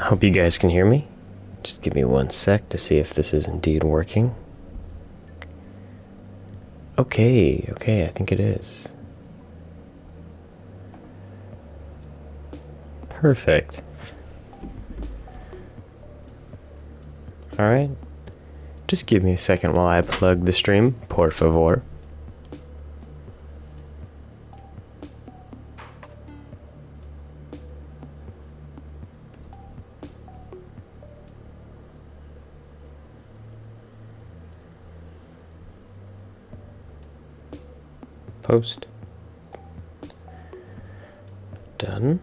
Hope you guys can hear me. Just give me 1 sec to see if this is indeed working. Okay, I think it is. Perfect. Alright. Just give me a second while I plug the stream, por favor. Post. Done.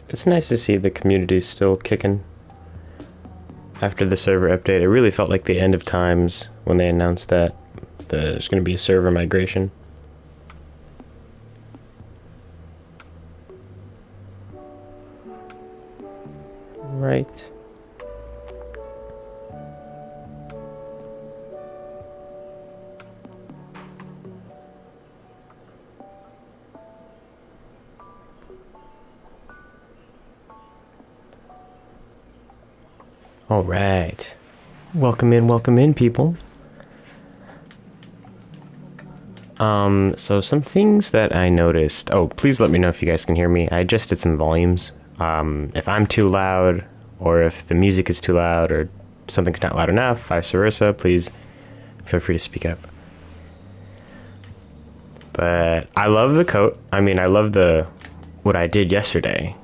It's nice to see the community still kicking. After the server update, it really felt like the end of times when they announced that there's going to be a server migration. Right. All right. Welcome in, people. So some things that I noticed. Oh, please let me know if you guys can hear me. I adjusted some volumes. If I'm too loud, or if the music is too loud, or something's not loud enough, vice versa, please feel free to speak up. But I love the coat. I mean, I love what I did yesterday.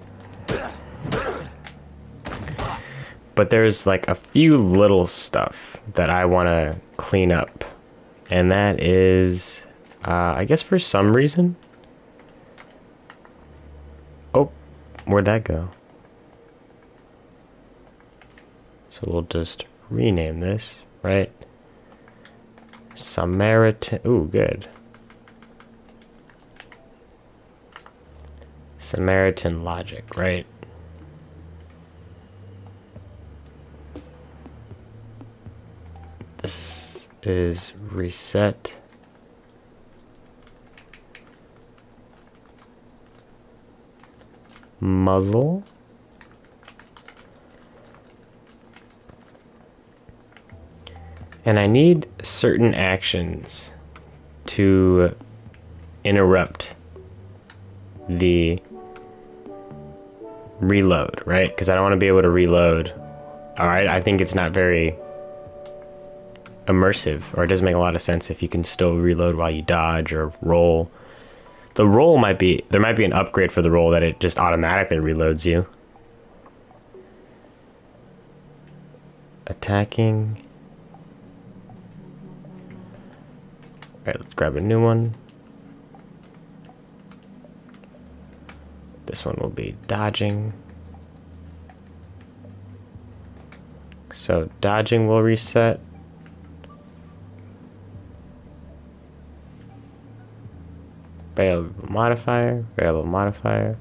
But there's like a few little stuff that I want to clean up. And that is, I guess for some reason. Oh, where'd that go? So we'll just rename this, right? Samaritan. Ooh, good. Samaritan logic, right? This is reset. Muzzle. And I need certain actions to interrupt the reload, right? Because I don't want to be able to reload. Alright, I think it's not very immersive, or it doesn't make a lot of sense if you can still reload while you dodge or roll. The roll there might be an upgrade for the roll that it just automatically reloads you. Attacking. Alright, let's grab a new one. This one will be dodging. So dodging will reset. Variable modifier.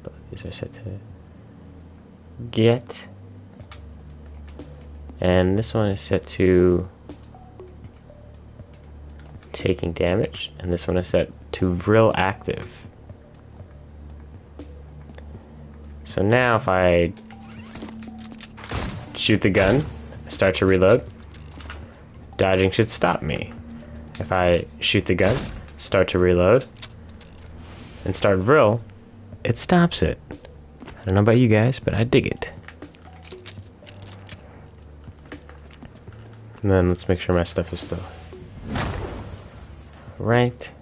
But these are set to get. And this one is set to taking damage. And this one is set to vril active. So now if I shoot the gun, start to reload, dodging should stop me. If I shoot the gun, start to reload, and start vril, it stops it. I don't know about you guys, but I dig it. And then let's make sure my stuff is still right.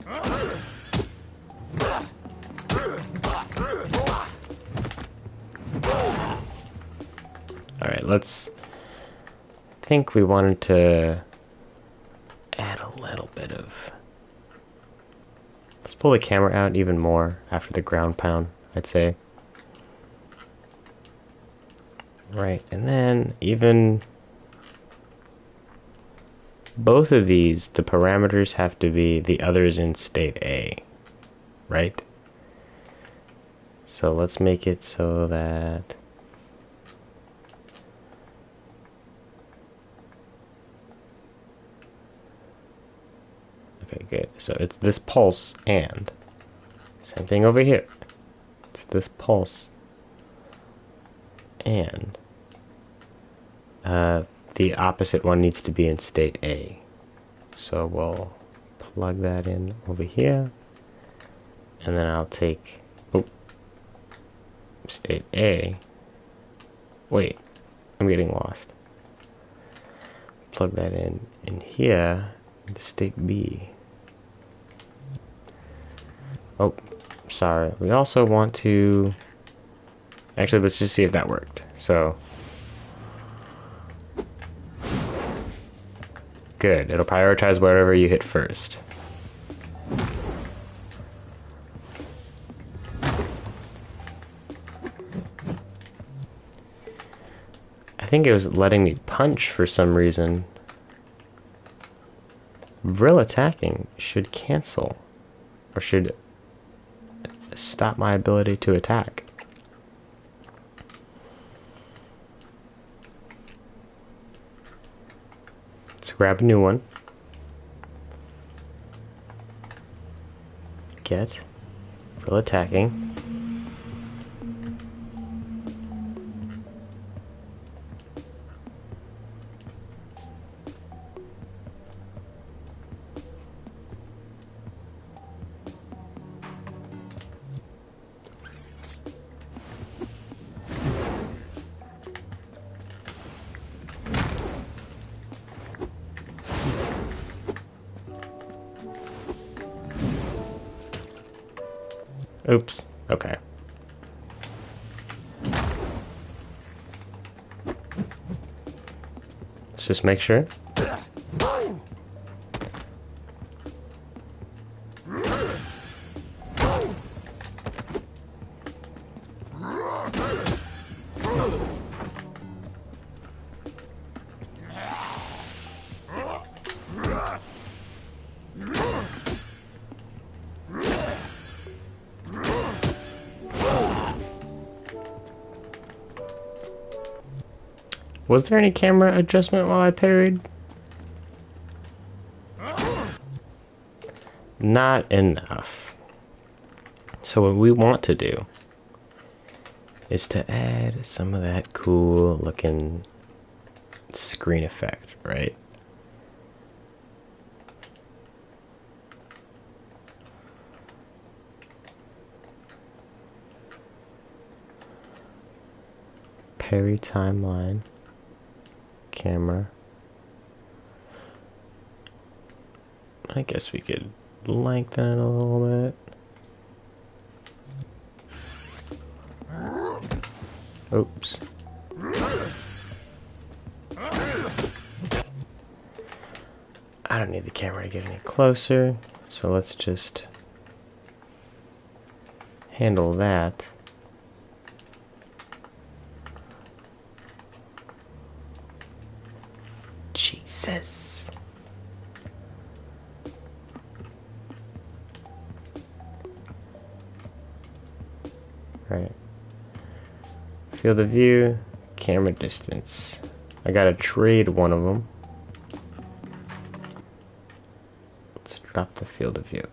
Alright, I think we wanted to add a little bit of... Let's pull the camera out even more after the ground pound, I'd say. Right, and then even... Both of these, the parameters have to be the others in state A, right? So let's make it so that... Okay, good. So it's this pulse and same thing over here. It's this pulse. And the opposite one needs to be in state A. So we'll plug that in over here. And then I'll take state A. Wait, I'm getting lost. Plug that in here into state B. Oh, sorry. We also want to... Actually, let's just see if that worked. So... Good. It'll prioritize whatever you hit first. I think it was letting me punch for some reason. Vril attacking should cancel. Or should stop my ability to attack. Let's grab a new one. Get Vril attacking. Oops. Okay. Let's just make sure. Was there any camera adjustment while I parried? Not enough. So what we want to do is to add some of that cool looking screen effect, right? Parry timeline. Camera. I guess we could lengthen it a little bit. Oops. I don't need the camera to get any closer, so let's just handle that. Jesus. Right. Field of view, camera distance. I gotta trade one of them. Let's drop the field of view.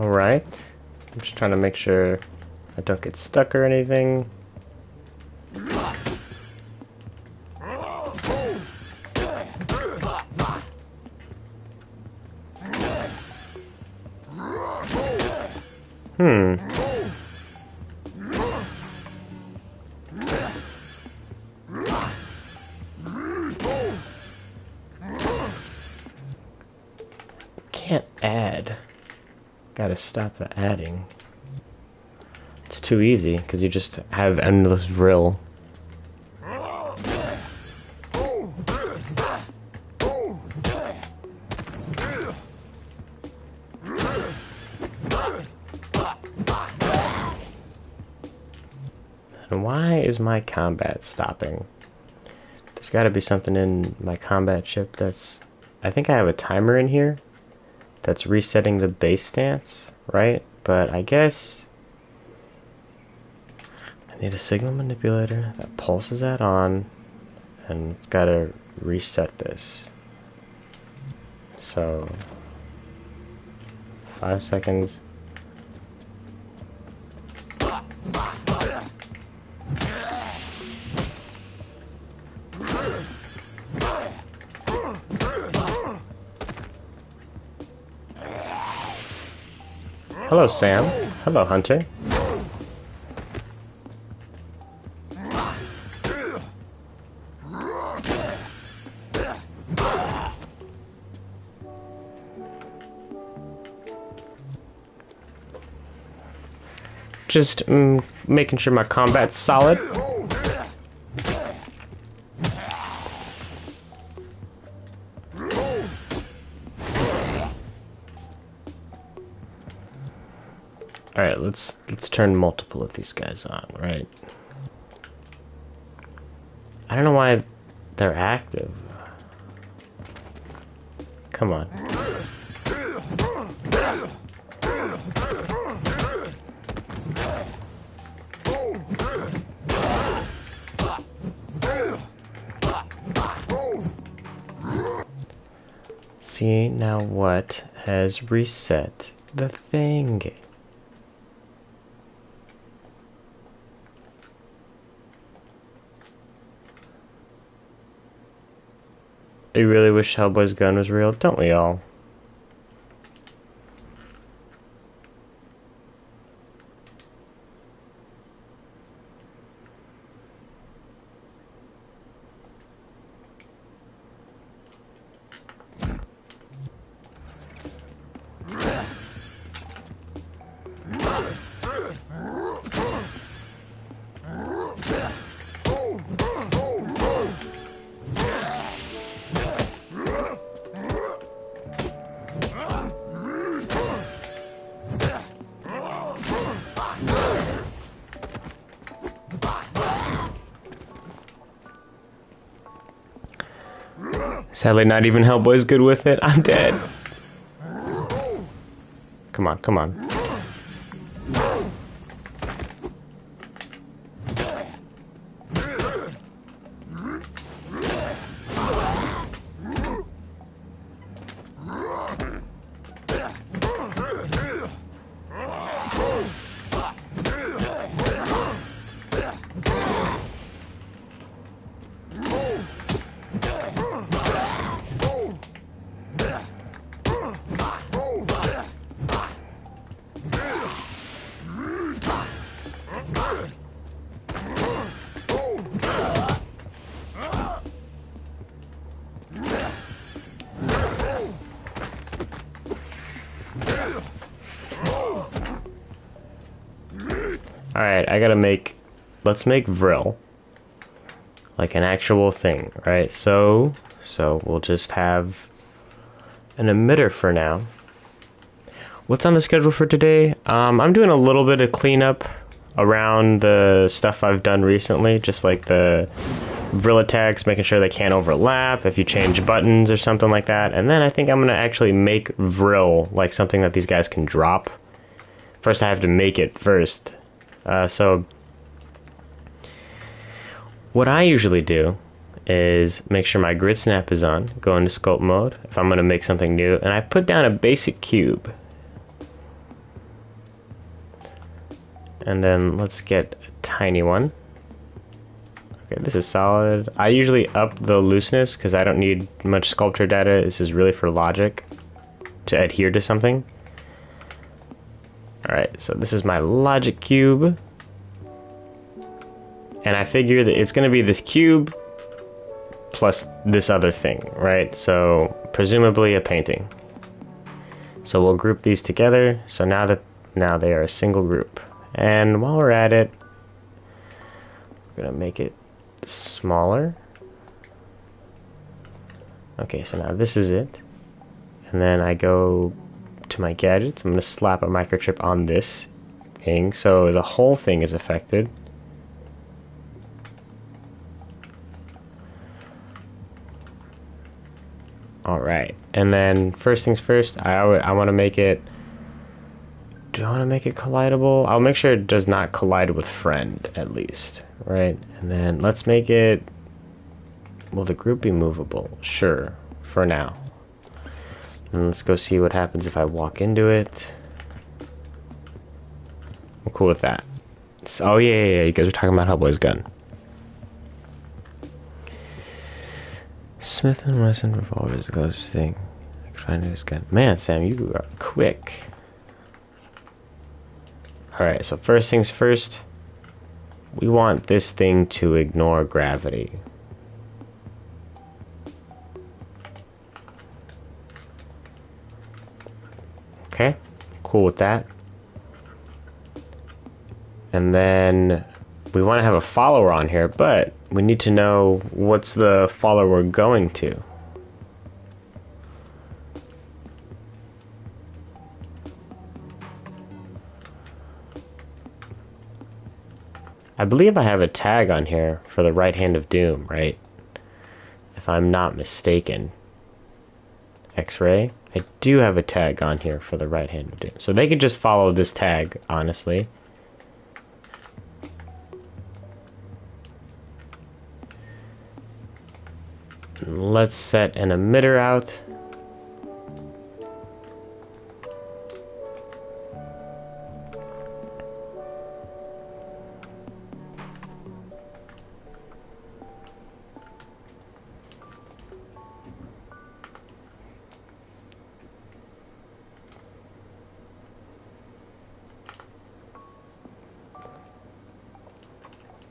Alright. I'm just trying to make sure I don't get stuck or anything. to stop the adding. It's too easy, because you just have endless vril. And why is my combat stopping? There's got to be something in my combat chip that's... I think I have a timer in here that's resetting the base stance, right? But I guess I need a signal manipulator that pulses that on, and it's got to reset this. So 5 seconds. Hello, Sam. Hello, Hunter. Just making sure my combat's solid. Alright, let's turn multiple of these guys on, right? I don't know why they're active. Come on. See, now what has reset the thing? I really wish Hellboy's gun was real, don't we all? Sadly, not even Hellboy's good with it. I'm dead. Come on, come on. Alright, let's make Vril like an actual thing, right? So we'll just have an emitter for now. What's on the schedule for today? I'm doing a little bit of cleanup around the stuff I've done recently, just like the Vril attacks, making sure they can't overlap, if you change buttons or something like that. And then I think I'm going to actually make Vril like something that these guys can drop. First I have to make it first. So what I usually do is make sure my grid snap is on, go into sculpt mode if I'm going to make something new, and I put down a basic cube. And then let's get a tiny one. Okay, this is solid. I usually up the looseness because I don't need much sculpture data. This is really for logic to adhere to something. Alright, so this is my logic cube. And I figure that it's going to be this cube plus this other thing, right? So presumably a painting. So we'll group these together. So now they are a single group. And while we're at it, we're gonna make it smaller. Okay, so now this is it. And then I go to my gadgets. I'm gonna slap a microchip on this thing, so the whole thing is affected. Alright, and then first things first, I want to make it... Do I want to make it collidable? I'll make sure it does not collide with friend, at least. Right? And then let's make it... Will the group be movable? Sure, for now. And let's go see what happens if I walk into it. I'm cool with that. So, oh yeah, you guys are talking about Hellboy's gun. Smith & Wesson revolver is the closest thing I could find to his gun. Man, Sam, you are quick. Alright, so first things first, we want this thing to ignore gravity. Okay, cool with that. And then we want to have a follower on here, but we need to know what's the follower going to. I believe I have a tag on here for the right hand of doom, right? If I'm not mistaken. X-ray. I do have a tag on here for the right hand of doom. So they could just follow this tag, honestly. Let's set an emitter out.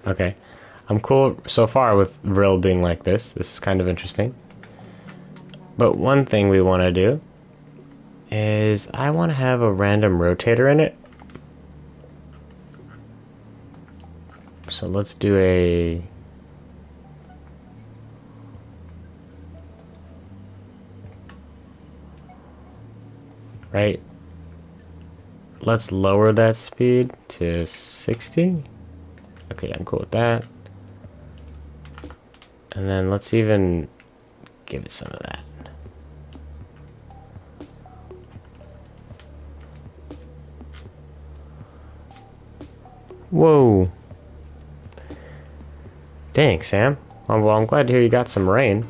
Okay. I'm cool so far with Vril being like this. This is kind of interesting. But one thing we want to do is I want to have a random rotator in it. So let's do a... Right. Let's lower that speed to 60. Okay, I'm cool with that. And then let's even give it some of that. Whoa. Dang, Sam. Well, I'm glad to hear you got some rain.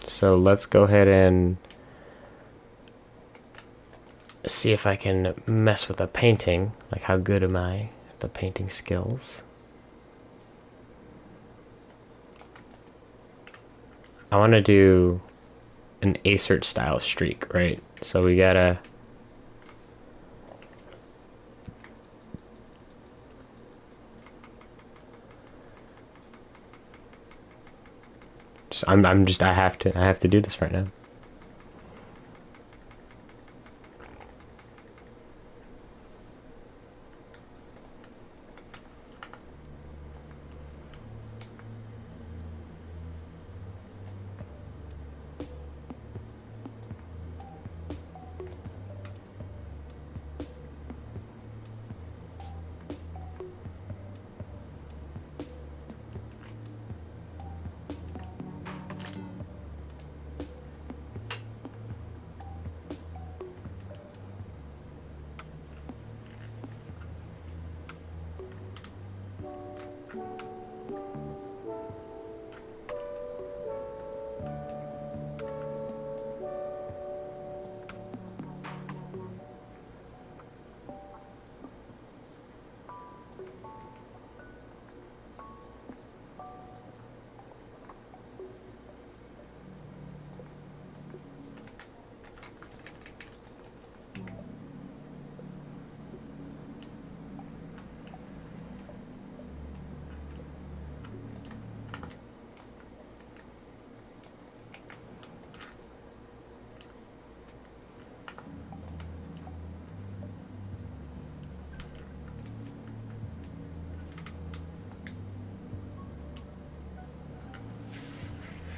So let's go ahead and see if I can mess with a painting. Like, how good am I at the painting skills? I want to do an Acert style streak, right? So we gotta... I have to do this right now.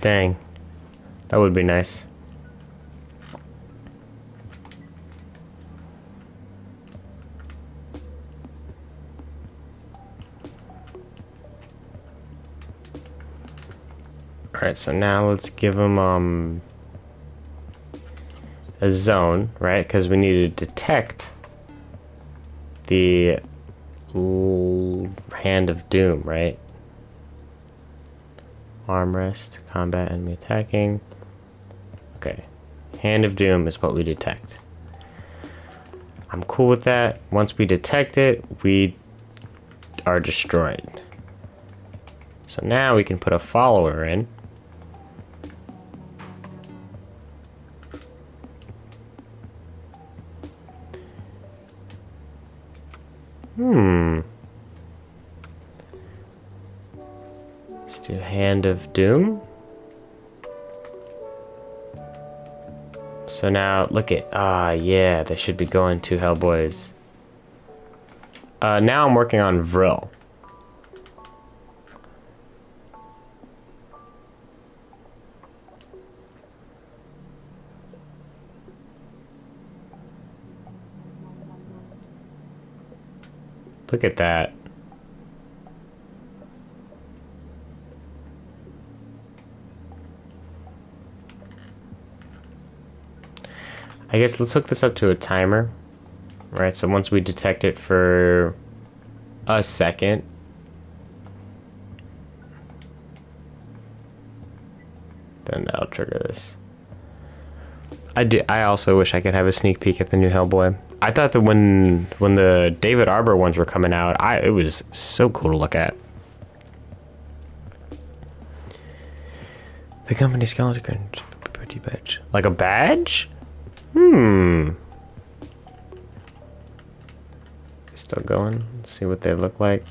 Dang. That would be nice. Alright, so now let's give them, a zone, right? Because we need to detect the Hand of Doom, right? Armrest, combat, enemy attacking. Okay. Hand of Doom is what we detect. I'm cool with that. Once we detect it, we are destroyed. So now we can put a follower in. Let's do Hand of Doom. So now, look at, yeah, they should be going to Hellboys. Now I'm working on Vril. Look at that. I guess let's hook this up to a timer. Right, so once we detect it for a second, then that'll trigger this. I also wish I could have a sneak peek at the new Hellboy. I thought that when the David Arbor ones were coming out, it was so cool to look at. The company skeleton pretty badge. Like a badge? Still going. Let's see what they look like.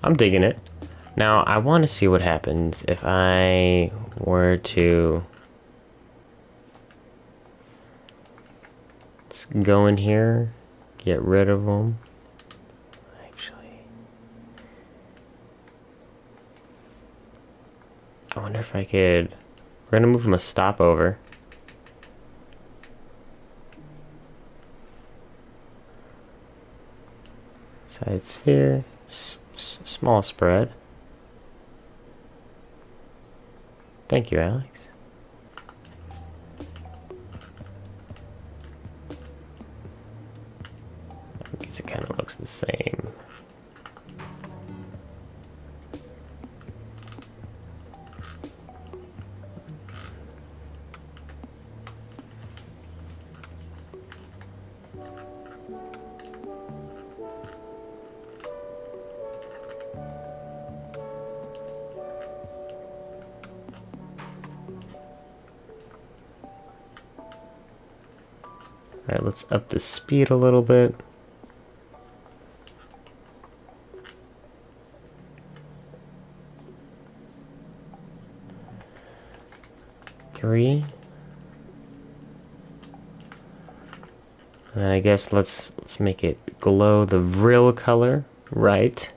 I'm digging it. Now, I want to see what happens if I were to... Let's go in here, get rid of them. Actually, I wonder if I could... We're going to move them a stopover. Side sphere, small spread. Thank you, Alex. I guess it kind of looks the same. Alright, let's up the speed a little bit. Three. And then I guess let's make it glow the Vril color, right?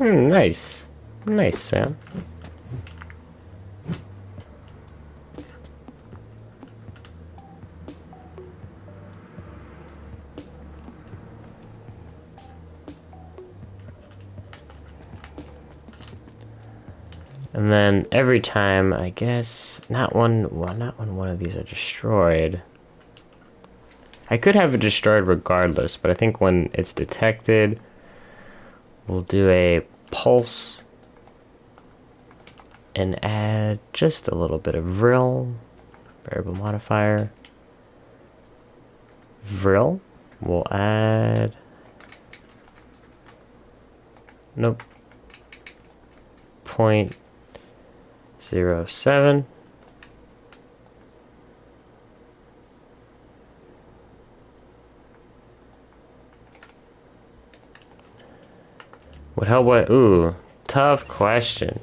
Nice. Nice, Sam. And then every time, I guess, not when one of these are destroyed. I could have it destroyed regardless, but I think when it's detected, we'll do a pulse and add just a little bit of vril, variable modifier. Vril, we'll add, nope, 0.07. Would Hellboy, ooh, tough question.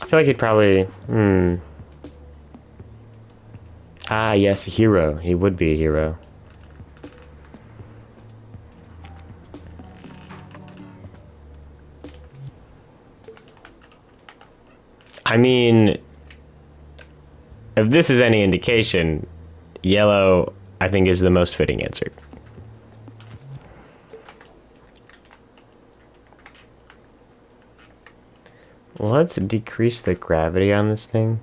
I feel like he'd probably, Ah, yes, a hero. He would be a hero. I mean, if this is any indication, yellow, I think, is the most fitting answer. Let's decrease the gravity on this thing.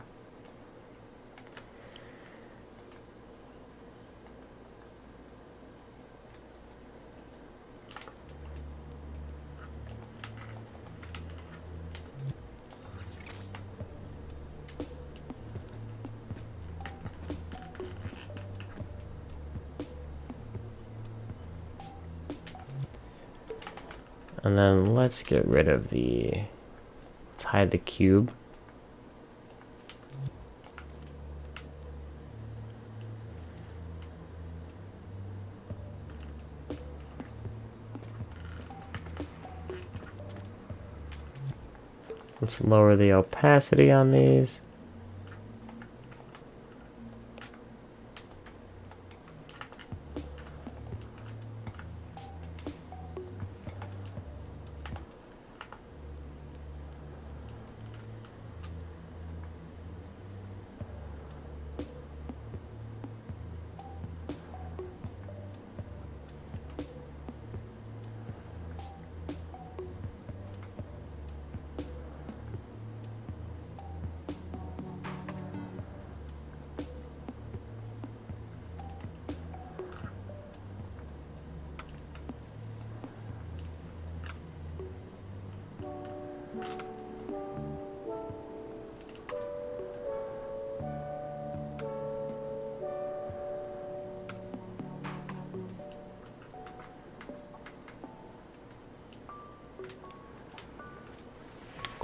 And then let's get rid of the... Let's hide the cube. Let's lower the opacity on these.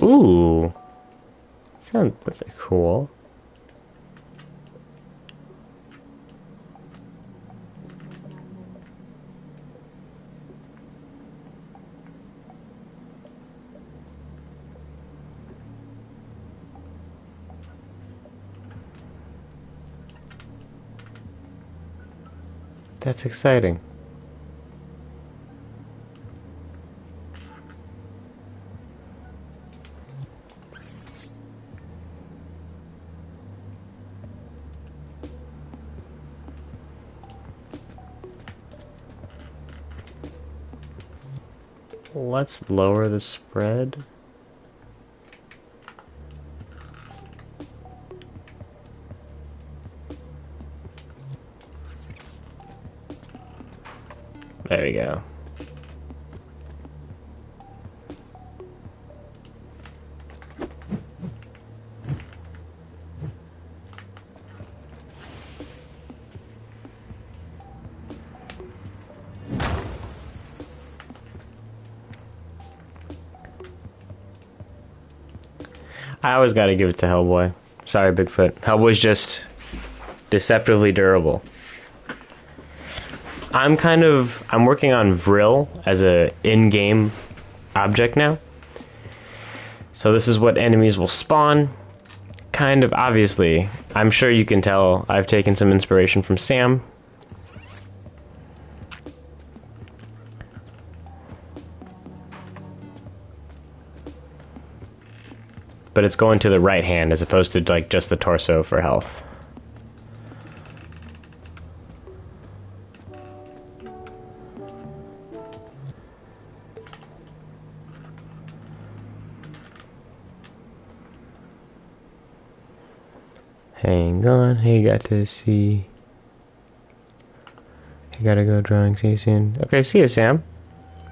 Ooh, that's cool. That's exciting. Let's lower the spread. There we go. I always gotta give it to Hellboy. Sorry, Bigfoot. Hellboy's just deceptively durable. I'm working on Vril as a in-game object now. So this is what enemies will spawn. Kind of obviously. I'm sure you can tell I've taken some inspiration from Sam. But it's going to the right hand as opposed to like just the torso for health. Hang on, you got to see. You gotta go drawing, see you soon. Okay, see you, Sam.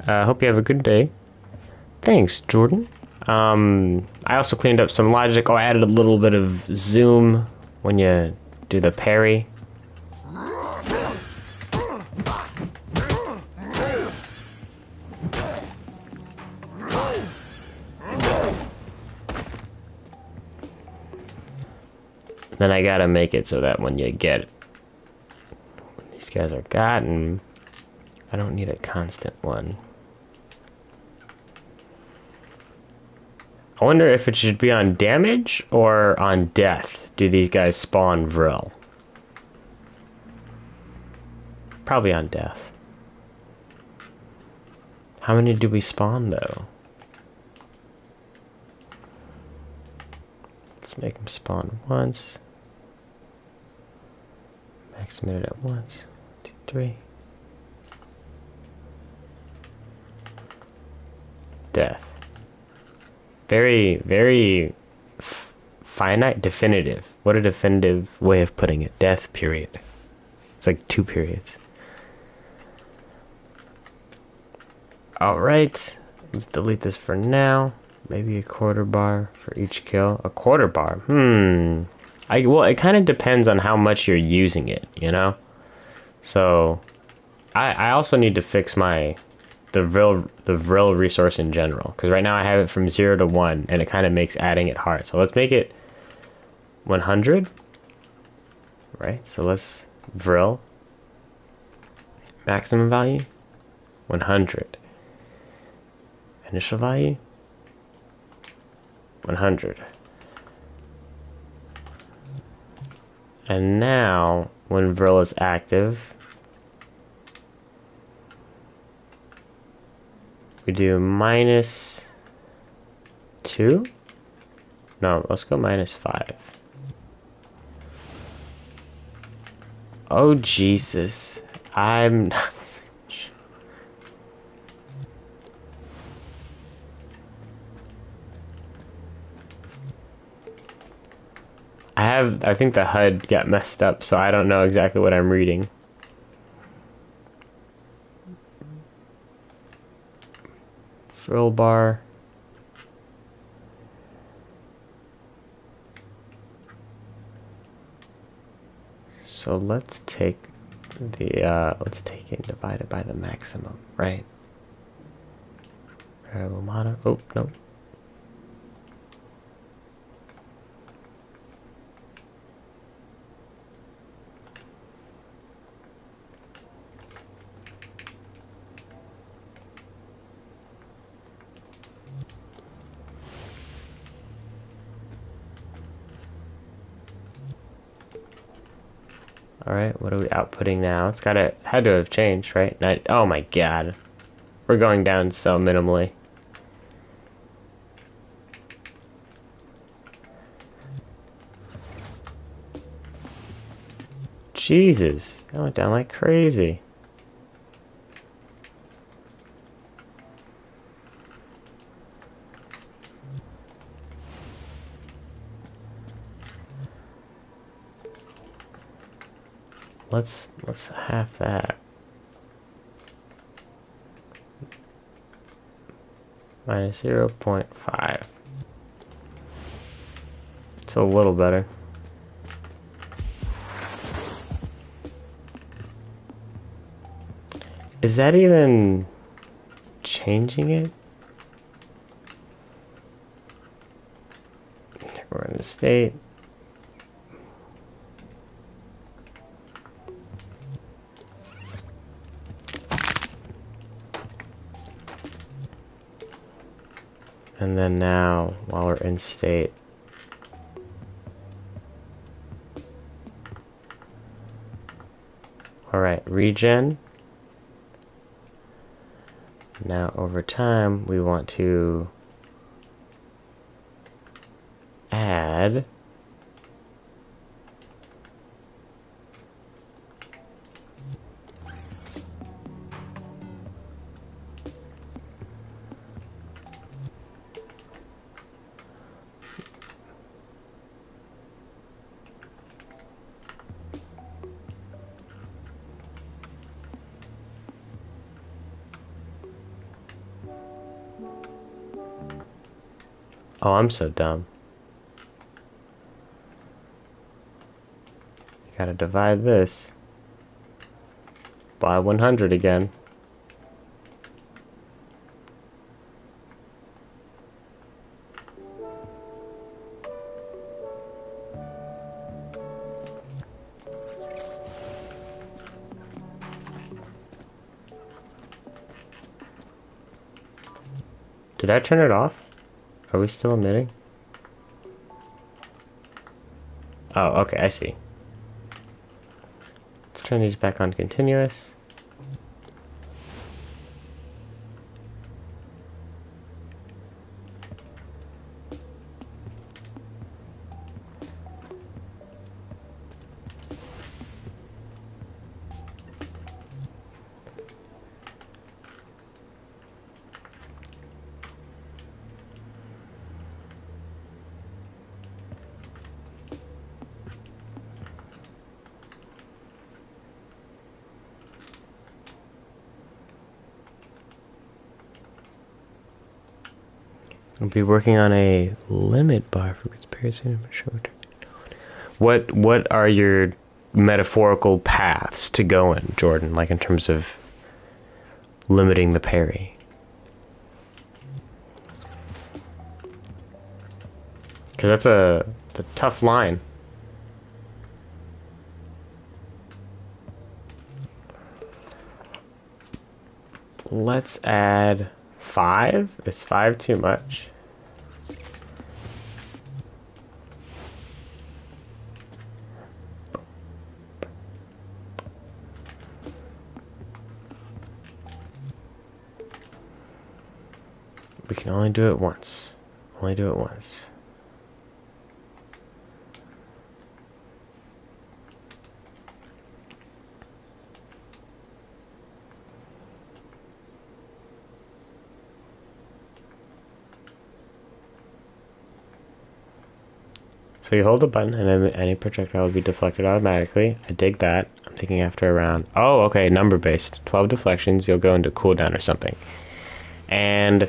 Hope you have a good day. Thanks, Jordan. I also cleaned up some logic. Oh, I added a little bit of zoom when you do the parry. Then I gotta make it so that when you get when these guys are gotten, I don't need a constant one. I wonder if it should be on damage or on death. Do these guys spawn Vril? Probably on death. How many do we spawn though? Let's make them spawn once. Maximum it at once. 2, 3. Death. Very, very finite, definitive. What a definitive way of putting it. Death, period. It's like 2 periods. Alright. Let's delete this for now. Maybe a quarter bar for each kill. A quarter bar? Well, it kind of depends on how much you're using it, you know? So, I also need to fix the Vril resource in general, because right now I have it from 0 to 1, and it kind of makes adding it hard. So let's make it 100, right? So let's Vril maximum value 100, initial value 100, and now when Vril is active, we do -2. No, let's go -5. Oh Jesus, I'm not. I think the HUD got messed up, so I don't know exactly what I'm reading. Frill bar. So let's take let's take it and divide it by the maximum, right? Variable mono. Oh, no. Alright, what are we outputting now? It's had to have changed, right? Oh my god. We're going down so minimally. Jesus, that went down like crazy. Let's half that. -0.5. It's a little better. Is that even changing it? We're in the state. And then now, while we're in state, alright, regen. Now over time, we want to add Oh, I'm so dumb. You gotta divide this by 100 again. Did I turn it off? Are we still emitting? Oh, okay, I see. Let's turn these back on continuous. We'll be working on a limit bar for comparison. What are your metaphorical paths to go in, Jordan? Like in terms of limiting the parry? Because that's a tough line. Let's add 5. Is 5 too much? We can only do it once. Only do it once. So you hold the button and then any projectile will be deflected automatically. I dig that. I'm thinking after a round. Oh, okay, number based. 12 deflections, you'll go into cooldown or something. And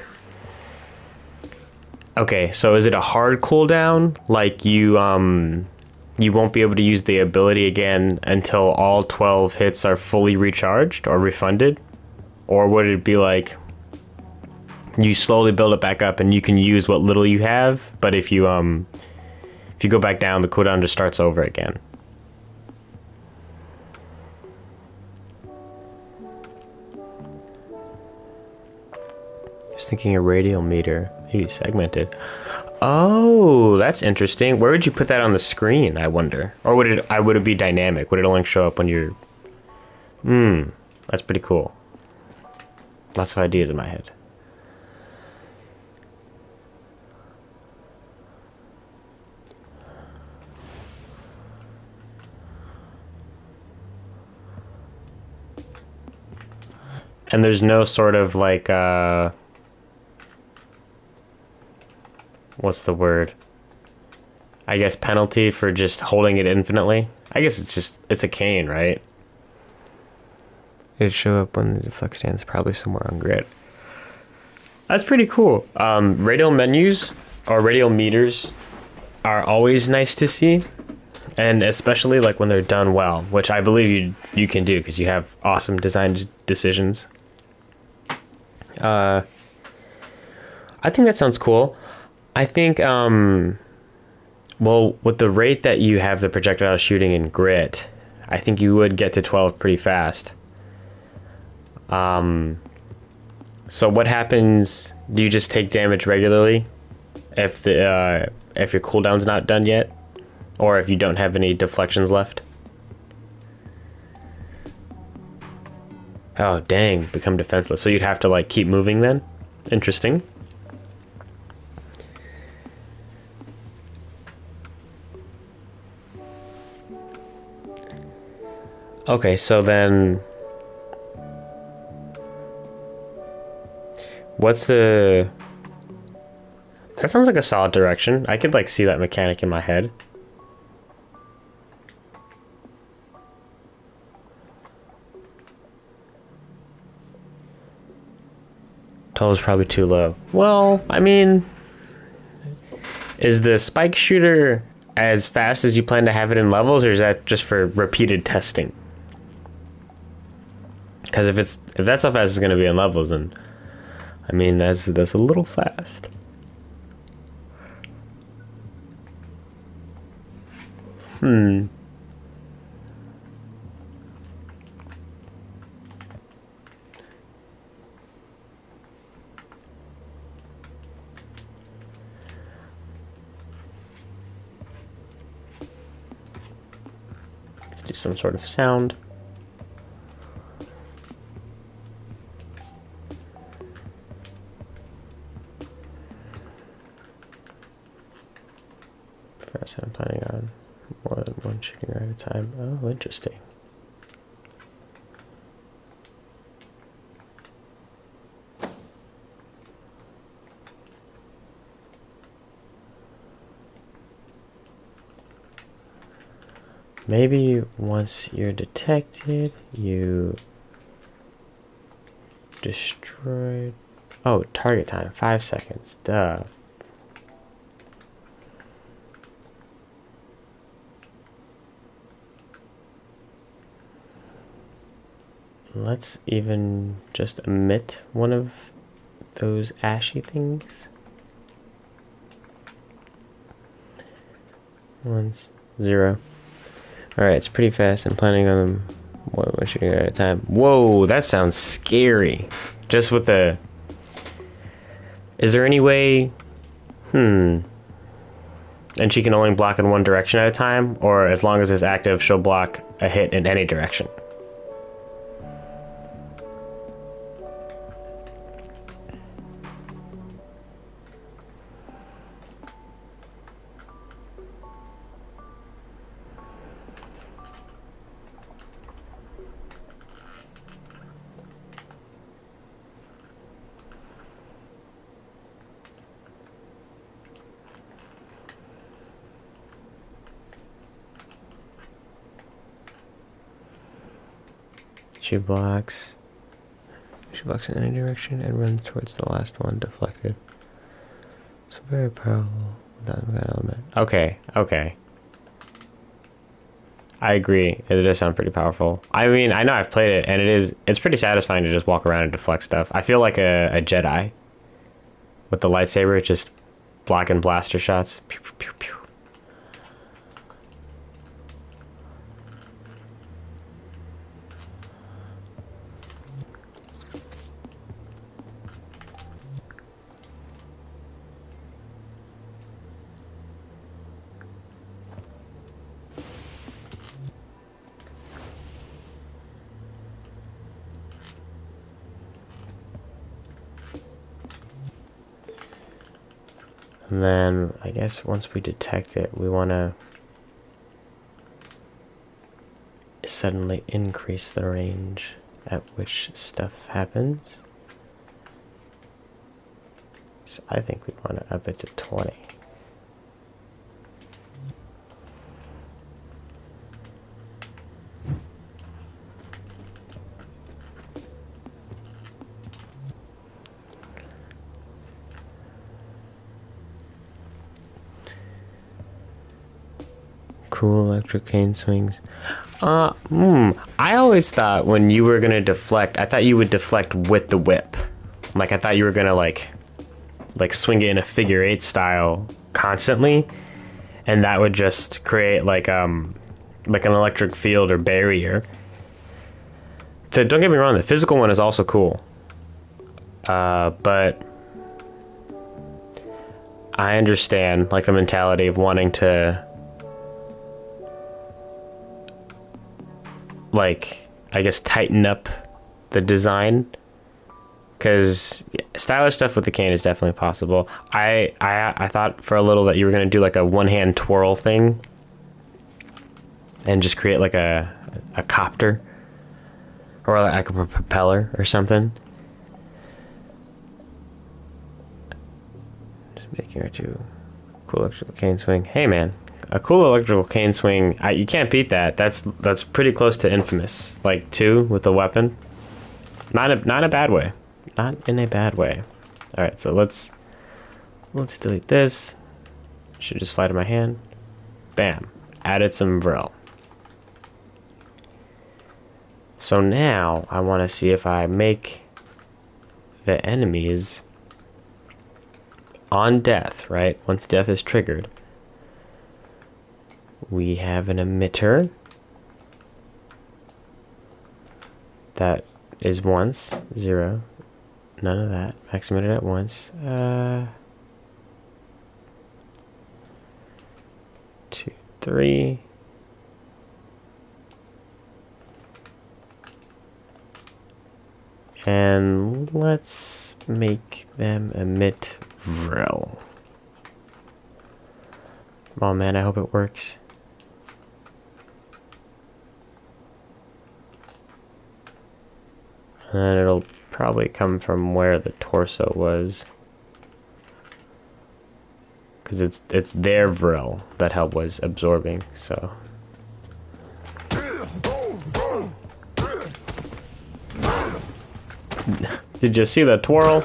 okay, so is it a hard cooldown? Like you won't be able to use the ability again until all 12 hits are fully recharged or refunded? Or would it be like you slowly build it back up and you can use what little you have, but if you go back down, the cooldown just starts over again? Just thinking a radial meter, maybe segmented. Oh, that's interesting. Where would you put that on the screen, I wonder? Or would it be dynamic? Would it only show up when you're... That's pretty cool. Lots of ideas in my head. And there's no sort of like, what's the word? I guess penalty for just holding it infinitely? I guess it's a cane, right? It'd show up when the deflect stands probably somewhere on grid. That's pretty cool. Radial menus or radial meters are always nice to see. And especially like when they're done well, which I believe you can do because you have awesome design decisions. I think that sounds cool. I think, well, with the rate that you have the projectile shooting in grit, I think you would get to 12 pretty fast. So what happens? Do you just take damage regularly if your cooldown's not done yet, or if you don't have any deflections left? Oh, dang, become defenseless. So you'd have to, like, keep moving then? Interesting. Okay, so then... what's the... That sounds like a solid direction. I could, like, see that mechanic in my head. Toll is probably too low. Well, I mean, Is the spike shooter as fast as you plan to have it in levels, or is that just for repeated testing? Because if that's how fast it's going to be in levels, then I mean that's a little fast. Let's do some sort of sound. First, I'm planning on more than one shooting at a time. Oh, interesting. Maybe once you're detected, you destroyed. Oh, target time 5 seconds. Duh. Let's even just emit one of those ashy things. Once, 0. Alright, it's pretty fast. I'm planning on one shooting at a time. Whoa, that sounds scary. Just with the... Is there any way... And she can only block in one direction at a time? Or as long as it's active, she'll block a hit in any direction? She blocks in any direction and runs towards the last one deflected. So very powerful without that element. Okay. I agree. It does sound pretty powerful. I mean, I know I've played it, and it's pretty satisfying to just walk around and deflect stuff. I feel like a Jedi with the lightsaber, just blocking blaster shots. Pew, pew, pew, pew. And then, I guess once we detect it, we want to suddenly increase the range at which stuff happens. So I think we want to up it to 20. Cool electric cane swings. I always thought when you were gonna deflect, I thought you would deflect with the whip. Like I thought you were gonna like swing it in a figure 8 style constantly, and that would just create like an electric field or barrier. Don't get me wrong, the physical one is also cool. But I understand like the mentality of wanting to like, I guess, tighten up the design, because stylish stuff with the cane is definitely possible. I thought for a little that you were going to do like a one-hand twirl thing and just create like a copter or like a propeller or something. Just making her do cool electrical cane swing. Hey man, a cool electrical cane swing, you can't beat that. That's pretty close to infamous. Like 2 with the weapon. Not a bad way. Not in a bad way. Alright, so let's delete this. Should just fly to my hand. Bam. Added some Vril. So now I want to see if I make the enemies on death, right? Once death is triggered, we have an emitter that is once, 0, none of that. Max emitter at once. 2, 3. And let's make them emit Vril. Oh man, I hope it works. And it'll probably come from where the torso was. Because it's their Vril that Hellboy's absorbing, so. Did you see the twirl?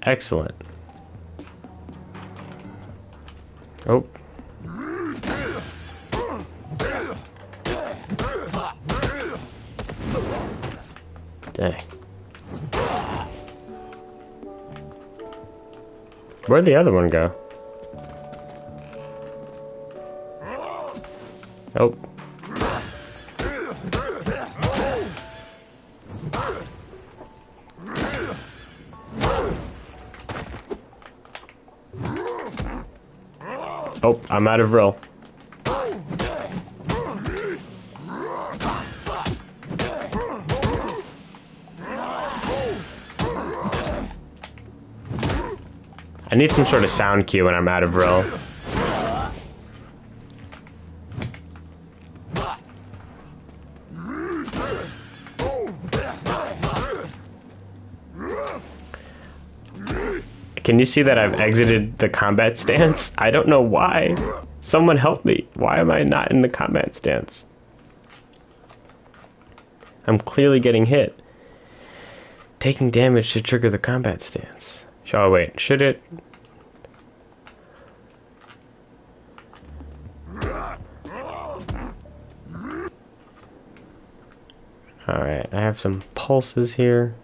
Excellent. Oh. Dang. Where'd the other one go? Oh. Oh, I'm out of Vril. I need some sort of sound cue when I'm out of Vril. Can you see that I've exited the combat stance? I don't know why. Someone help me. Why am I not in the combat stance? I'm clearly getting hit. Taking damage to trigger the combat stance. Oh wait, should it? Alright, I have some pulses here.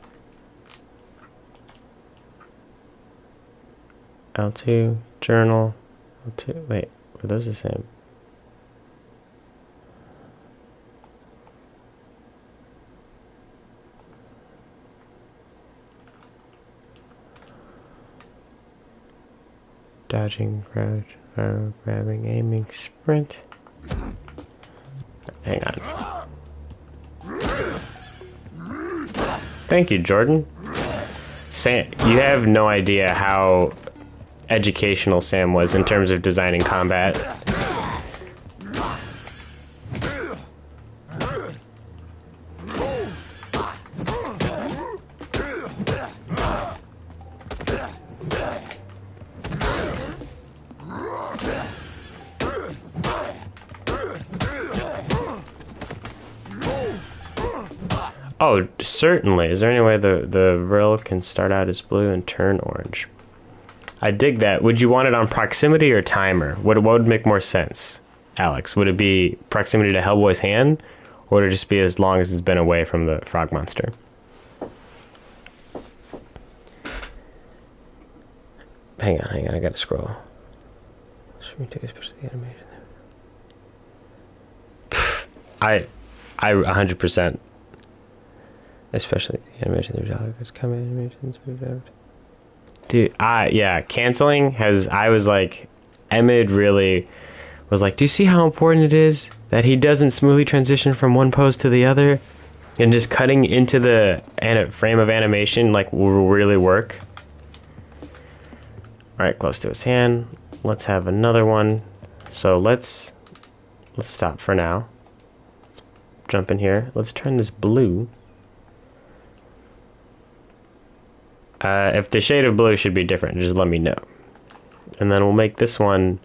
L2, journal, L2, wait, were those the same? Dodging, crouch, grabbing, aiming, sprint. Hang on. Thank you, Jordan. Sam, you have no idea how educational Sam was in terms of designing combat. Oh, certainly. Is there any way the Vril can start out as blue and turn orange? I dig that. Would you want it on proximity or timer? What would make more sense, Alex? Would it be proximity to Hellboy's hand, or would it just be as long as it's been away from the frog monster? Hang on, I gotta scroll. Should we take especially the animation? I 100%. Especially the animation, there's always come animations moved out. Dude, yeah, canceling has, I was like, Emmett really was like, do you see how important it is that he doesn't smoothly transition from one pose to the other? And just cutting into the frame of animation, like, will really work. Alright, close to his hand. Let's have another one. So let's stop for now. Let's jump in here. Let's turn this blue. If the shade of blue should be different, just let me know. And then we'll make this one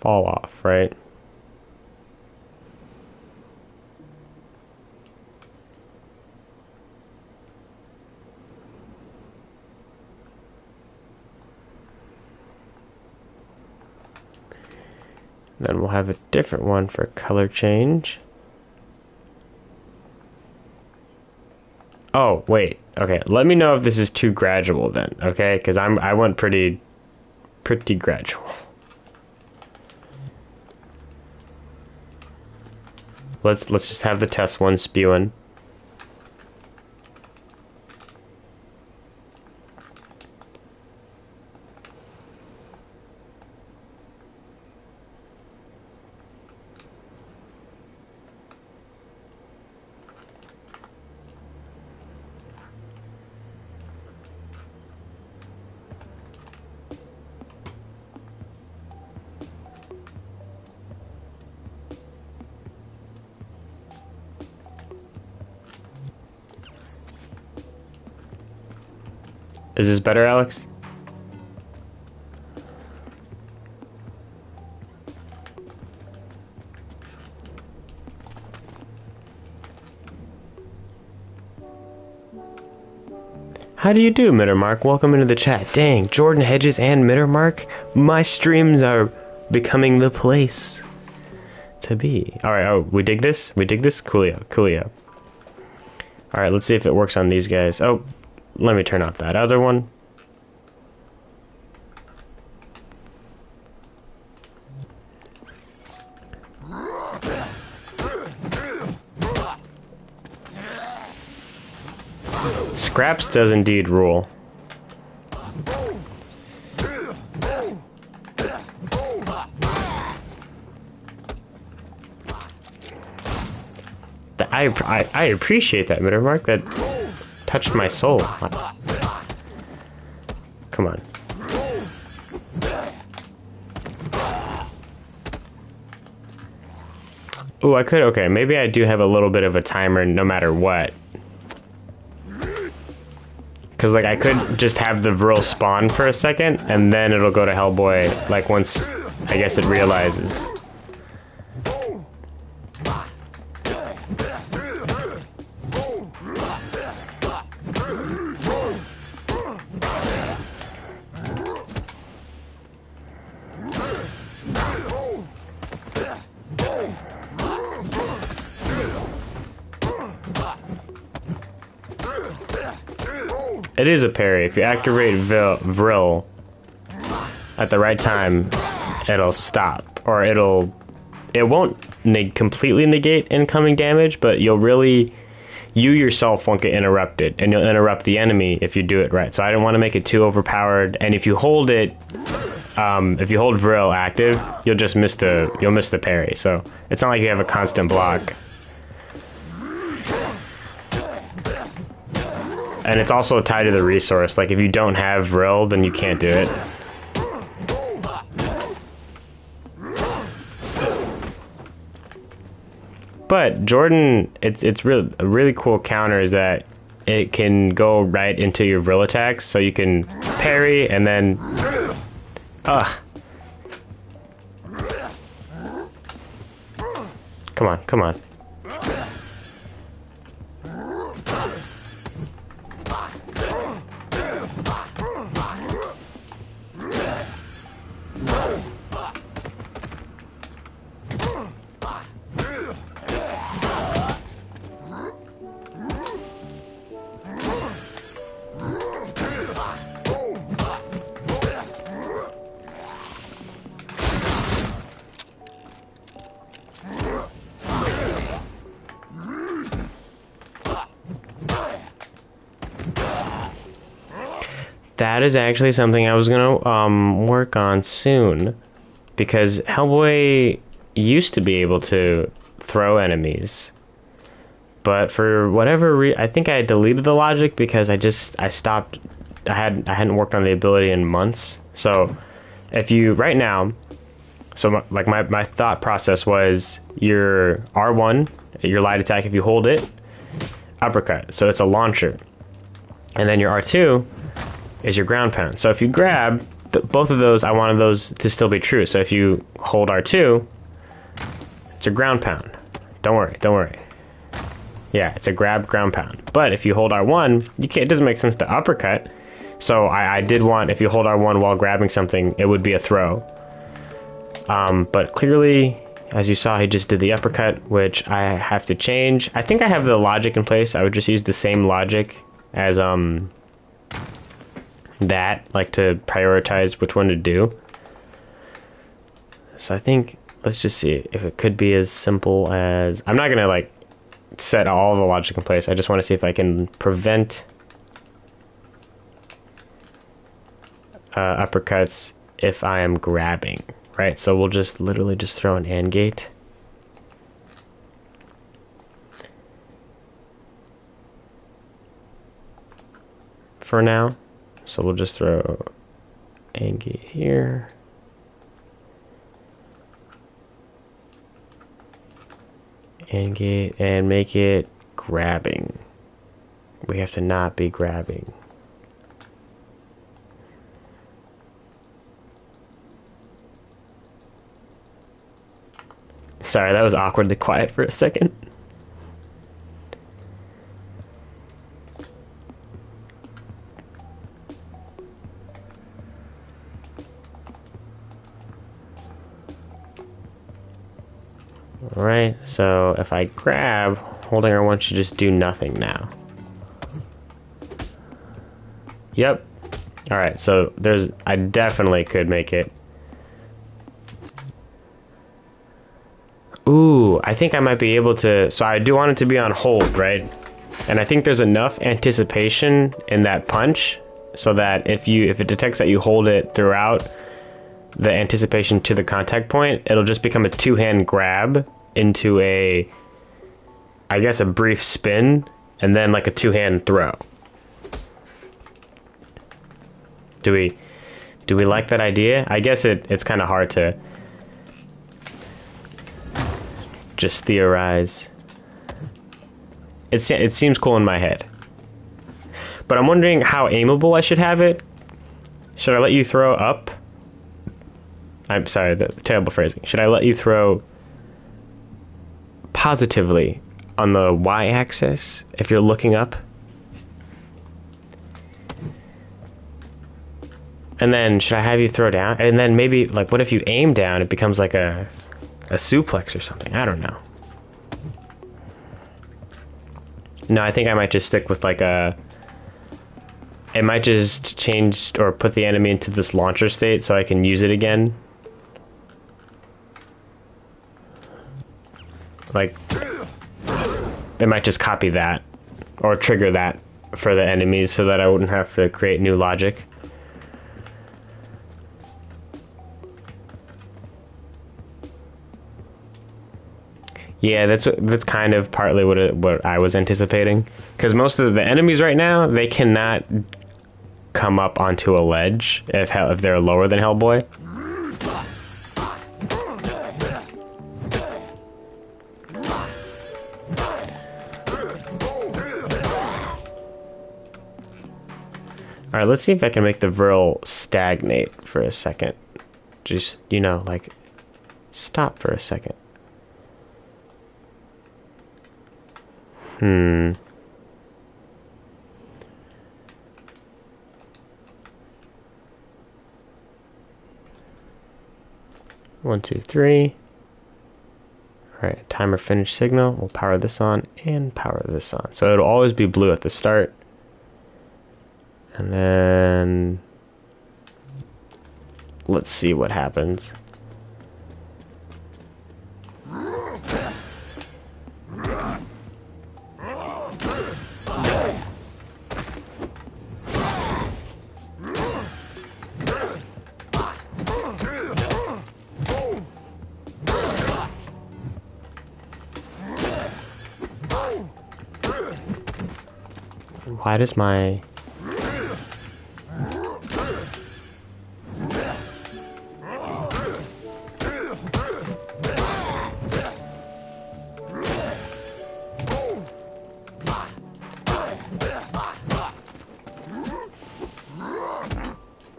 fall off, right? Then we'll have a different one for color change. Oh, wait. Okay, let me know if this is too gradual then, okay? Because I went pretty gradual. Let's just have the test one spewing. Is this better, Alex? How do you do, Mittermark? Welcome into the chat. Dang, Jordan Hedges and Mittermark? My streams are becoming the place to be. Alright, oh, we dig this? We dig this? Coolio, coolio. Alright, let's see if it works on these guys. Oh, let me turn off that other one. Scraps does indeed rule. I appreciate that, Mittermark. That touched my soul. Come on. Ooh, I could. Okay, maybe I do have a little bit of a timer no matter what. Because, like, I could just have the Vril spawn for a second, and then it'll go to Hellboy, like, once, I guess, it realizes. It is a parry. If you activate Vril at the right time, it'll stop. Or it won't completely negate incoming damage, but you yourself won't get interrupted, and you'll interrupt the enemy if you do it right. So I don't want to make it too overpowered, and if you hold it, if you hold Vril active, you'll miss the parry. So it's not like you have a constant block. And it's also tied to the resource. Like, if you don't have Vril, then you can't do it. But Jordan, it's really a really cool counter is that it can go right into your Vril attacks, so you can parry and then, come on, come on. That is actually something I was gonna work on soon, because Hellboy used to be able to throw enemies, but for whatever reason, I think I deleted the logic because I stopped. I hadn't worked on the ability in months. So if you right now, so my thought process was your R1, your light attack. If you hold it, uppercut. So it's a launcher, and then your R2 is your ground pound. So if you grab both of those, I wanted those to still be true. So if you hold R2, it's a ground pound. Don't worry, don't worry. Yeah, it's a grab ground pound. But if you hold R1, you can't. It doesn't make sense to uppercut. So I did want, if you hold R1 while grabbing something, it would be a throw. But clearly, as you saw, he just did the uppercut, which I have to change. I think I have the logic in place. I would just use the same logic as that, like to prioritize which one to do. So I think, let's just see if it could be as simple as, I'm not gonna like set all the logic in place. I just want to see if I can prevent uppercuts if I am grabbing, right? So we'll just literally just throw an AND gate. For now. So we'll just throw AND gate here. AND gate and make it grabbing. We have to not be grabbing. Sorry, that was awkwardly quiet for a second. Alright, so if I grab, holding R1 should just do nothing now. Yep. Alright, so I definitely could make it. Ooh, I think I might be able to, so I do want it to be on hold, right? And I think there's enough anticipation in that punch so that if it detects that you hold it throughout the anticipation to the contact point, it'll just become a two-hand grab into I guess a brief spin, and then like a two-hand throw. Do we like that idea? I guess it's kind of hard to just theorize. It seems cool in my head. But I'm wondering how aimable I should have it. Should I let you throw up? I'm sorry, the terrible phrasing. Should I let you throw positively on the y-axis if you're looking up? And then should I have you throw down? And then maybe, like, what if you aim down, it becomes like a suplex or something? I don't know. No, I think I might just stick with like it might just change or put the enemy into this launcher state so I can use it again. Like, it might just copy that or trigger that for the enemies so that I wouldn't have to create new logic. Yeah, that's kind of partly what I was anticipating, because most of the enemies right now, they cannot come up onto a ledge if they're lower than Hellboy. All right, let's see if I can make the Vril stagnate for a second. Just, you know, like, stop for a second. 1, 2, 3. All right, timer finish signal. We'll power this on and power this on. So it'll always be blue at the start. And then let's see what happens. Why does my...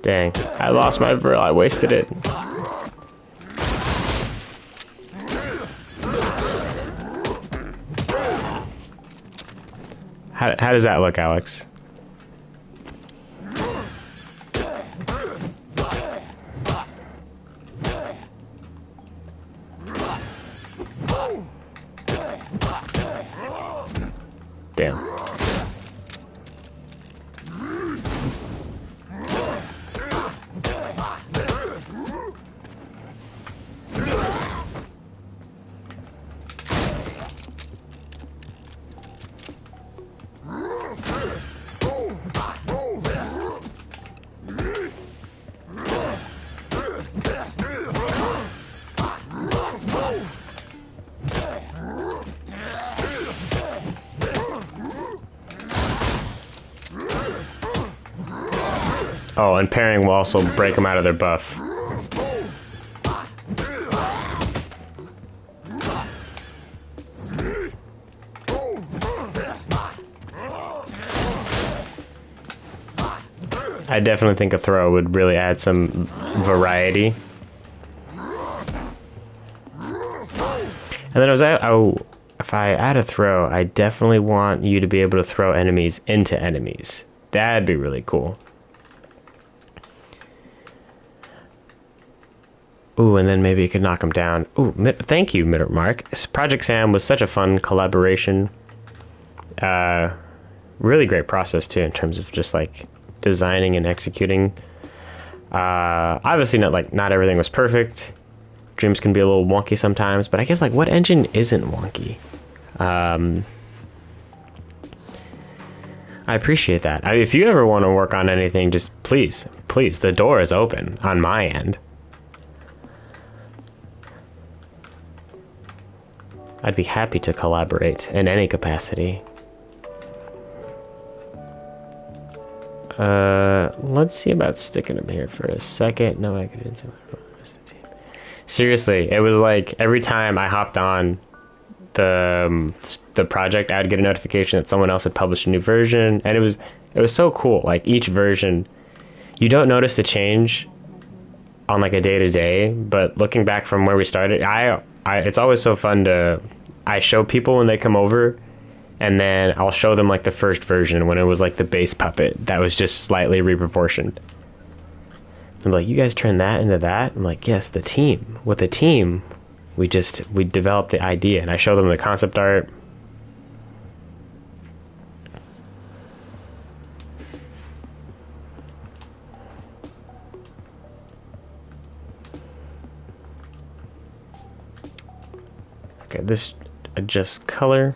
Dang, I lost my Vril, I wasted it. How does that look, Alex? Damn. Oh, and parrying will also break them out of their buff. I definitely think a throw would really add some variety. And then if I add a throw, I definitely want you to be able to throw enemies into enemies. That'd be really cool. Ooh, and then maybe you could knock them down. Ooh, thank you, Mark. Project Sam was such a fun collaboration. Really great process, too, in terms of just, like, designing and executing. Obviously, not everything was perfect. Dreams can be a little wonky sometimes, but I guess, like, what engine isn't wonky? I appreciate that. If you ever want to work on anything, just please, the door is open on my end. I'd be happy to collaborate in any capacity. Let's see about sticking him here for a second. No, I could into Seriously, it was like every time I hopped on the project, I'd get a notification that someone else had published a new version, and it was so cool. Like each version, you don't notice the change on like a day-to-day, but looking back from where we started, it's always so fun I show people when they come over, and then I'll show them like the first version when it was like the base puppet that was just slightly reproportioned. I'm like, you guys turned that into that? I'm like, yes, the team. With the team, we developed the idea, and I show them the concept art. Okay, this adjusts color.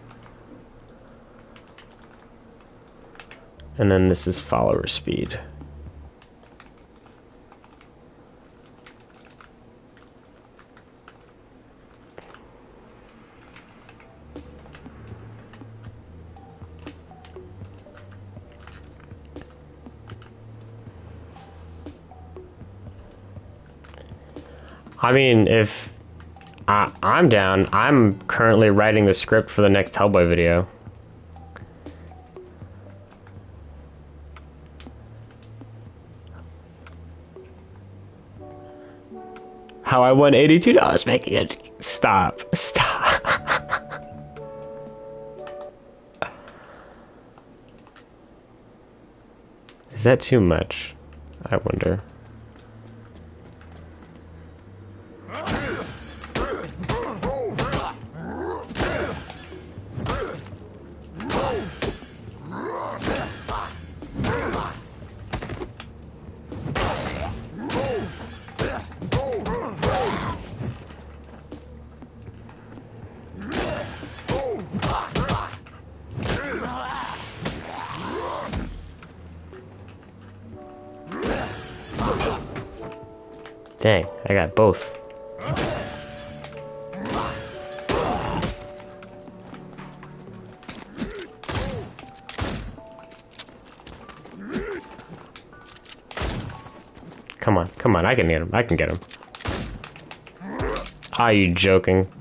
And then this is follower speed. I mean, if I'm down, I'm currently writing the script for the next Hellboy video. How I won $82 making it. Stop. Is that too much? I wonder. Dang, I got both. Come on, I can get him. I can get him. Are you joking?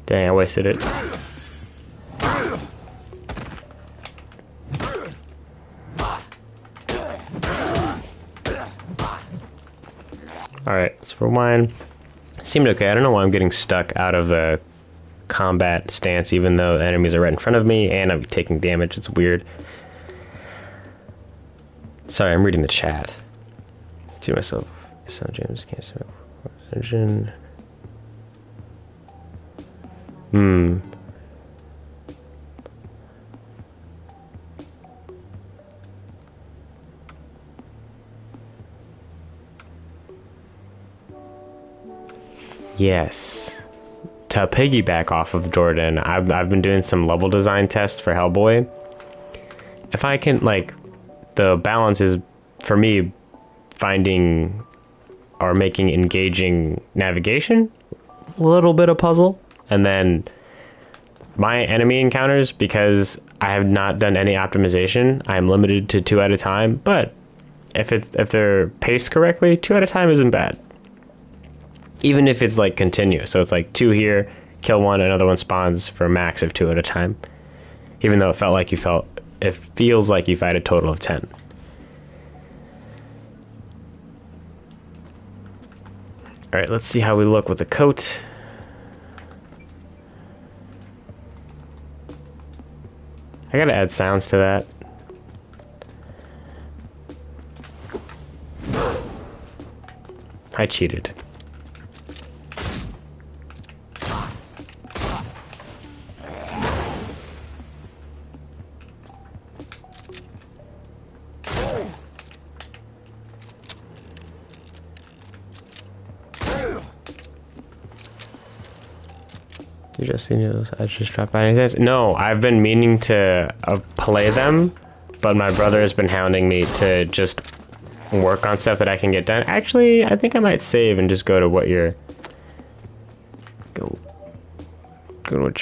Dang, I wasted it. Alright, let's rewind. Seemed okay. I don't know why I'm getting stuck out of the combat stance, even though the enemies are right in front of me and I'm taking damage. It's weird. Sorry, I'm reading the chat. To myself, Sound James can't smoke. Engine. Yes. To piggyback off of Jordan, I've been doing some level design tests for Hellboy. If I can, like, the balance is, for me, finding or making engaging navigation, a little bit of puzzle, and then my enemy encounters, because I have not done any optimization, I'm limited to 2 at a time, but if they're paced correctly, 2 at a time isn't bad. Even if it's like continuous, so it's like 2 here, kill 1, another one spawns for a max of 2 at a time. Even though it feels like you fight a total of 10. Alright, let's see how we look with the coat. I gotta add sounds to that. I cheated. You just seen those? I just dropped by. No, I've been meaning to play them, but my brother has been hounding me to just work on stuff that I can get done. Actually, I think I might save and just go to what you're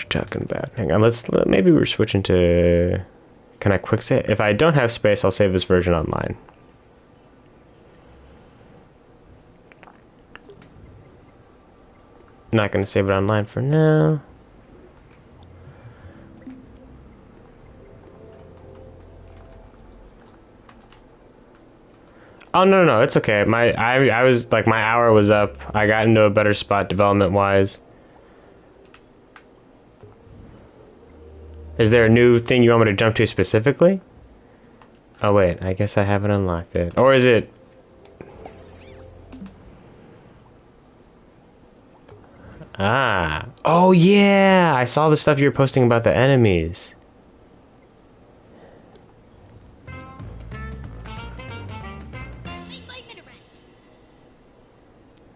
talking about. Hang on, maybe we're switching to. Can I quick save? If I don't have space, I'll save this version online. Not gonna save it online for now. Oh no, it's okay. I was like, my hour was up. I got into a better spot development wise. Is there a new thing you want me to jump to specifically? Oh wait, I guess I haven't unlocked it. Or is it? Ah. Oh yeah! I saw the stuff you were posting about the enemies.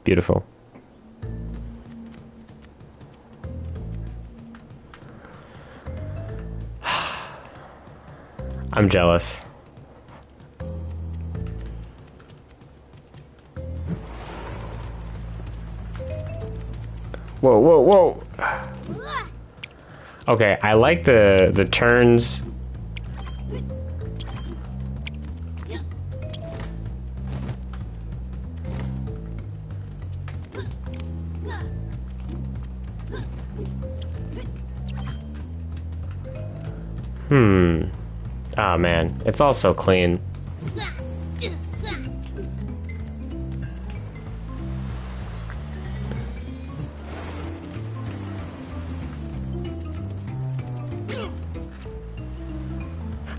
Beautiful. I'm jealous. Whoa. Okay, I like the turns. Oh man, it's all so clean.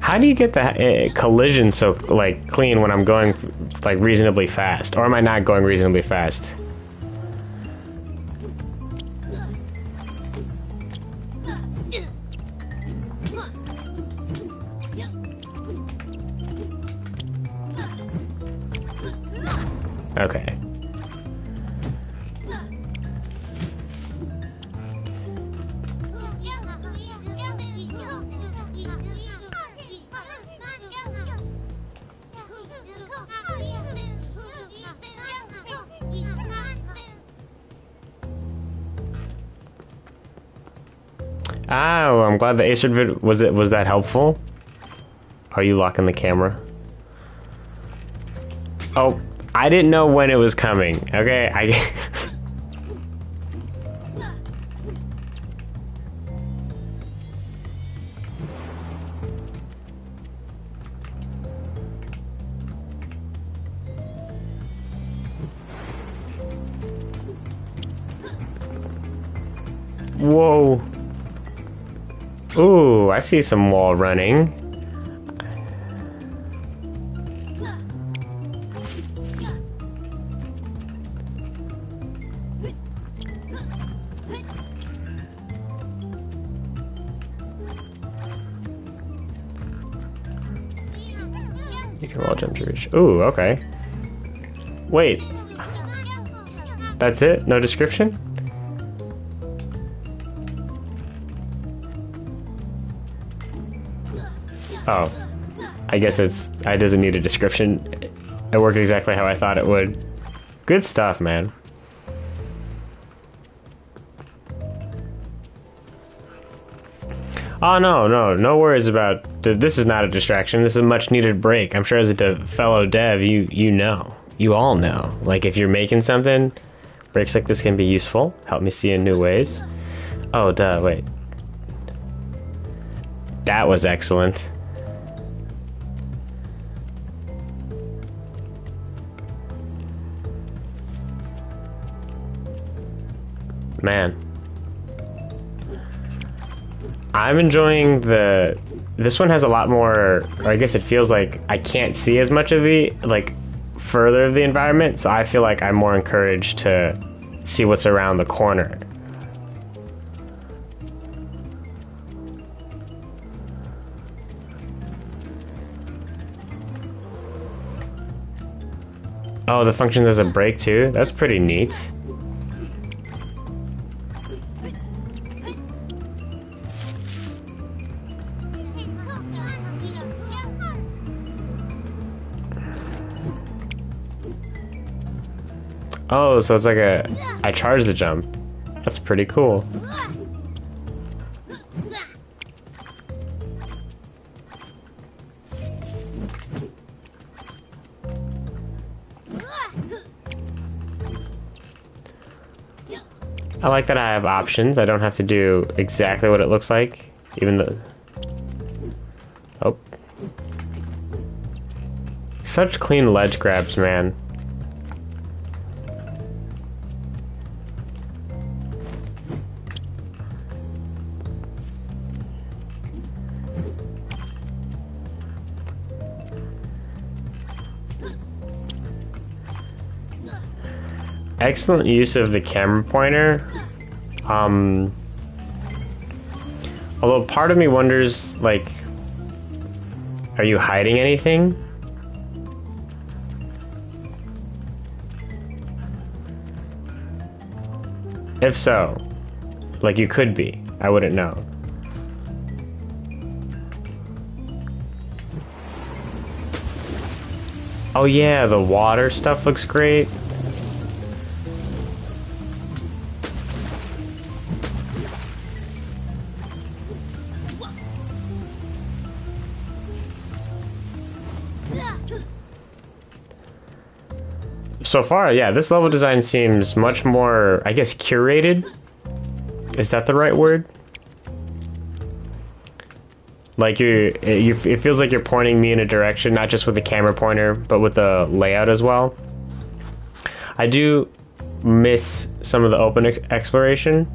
How do you get the collision so like clean when I'm going like reasonably fast? Or am I not going reasonably fast? Okay. Oh, I'm glad the Acer vid was that helpful? Are you locking the camera? Oh, I didn't know when it was coming. Okay, Whoa. Ooh, I see some wall running. You can wall jump to reach. Ooh, okay. Wait. That's it? No description? Oh. I guess it doesn't need a description. It worked exactly how I thought it would. Good stuff, man. Oh, no worries about... This is not a distraction. This is a much-needed break. I'm sure as a fellow dev, you know. You all know. Like, if you're making something, breaks like this can be useful. Help me see in new ways. Oh, duh, wait. That was excellent. Man. I'm enjoying this one has a lot more, or I guess it feels like I can't see as much of the, like, further of the environment, so I feel like I'm more encouraged to see what's around the corner. Oh, the function does a break too? That's pretty neat. Oh, so it's like I charge the jump. That's pretty cool. I like that I have options. I don't have to do exactly what it looks like, even though... Oh. Such clean ledge grabs, man. Excellent use of the camera pointer. Although part of me wonders, like, are you hiding anything? If so, like, you could be. I wouldn't know. Oh yeah, the water stuff looks great. So far, yeah, this level design seems much more, I guess, curated. Is that the right word? Like it feels like you're pointing me in a direction, not just with the camera pointer, but with the layout as well. I do miss some of the open exploration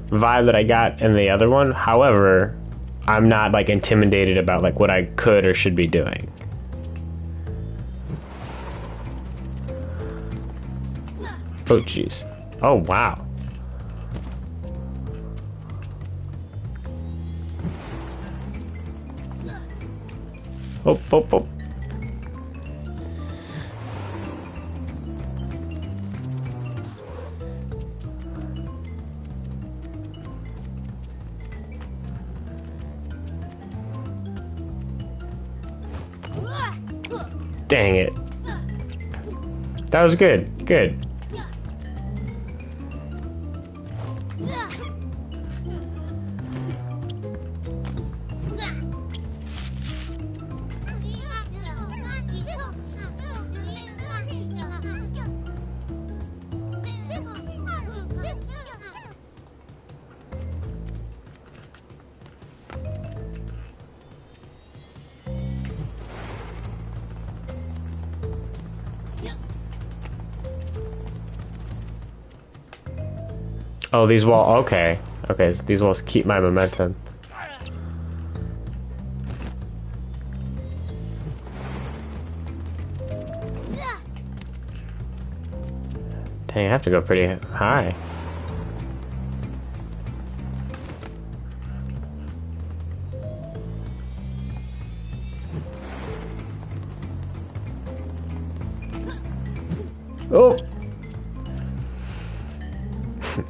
vibe that I got in the other one. However, I'm not like intimidated about like what I could or should be doing. Oh, jeez. Oh, wow. Oh, oh, oh. Dang it. That was good. Good. Oh, these walls. Okay. Okay, so these walls keep my momentum. Dang, I have to go pretty high. Oh!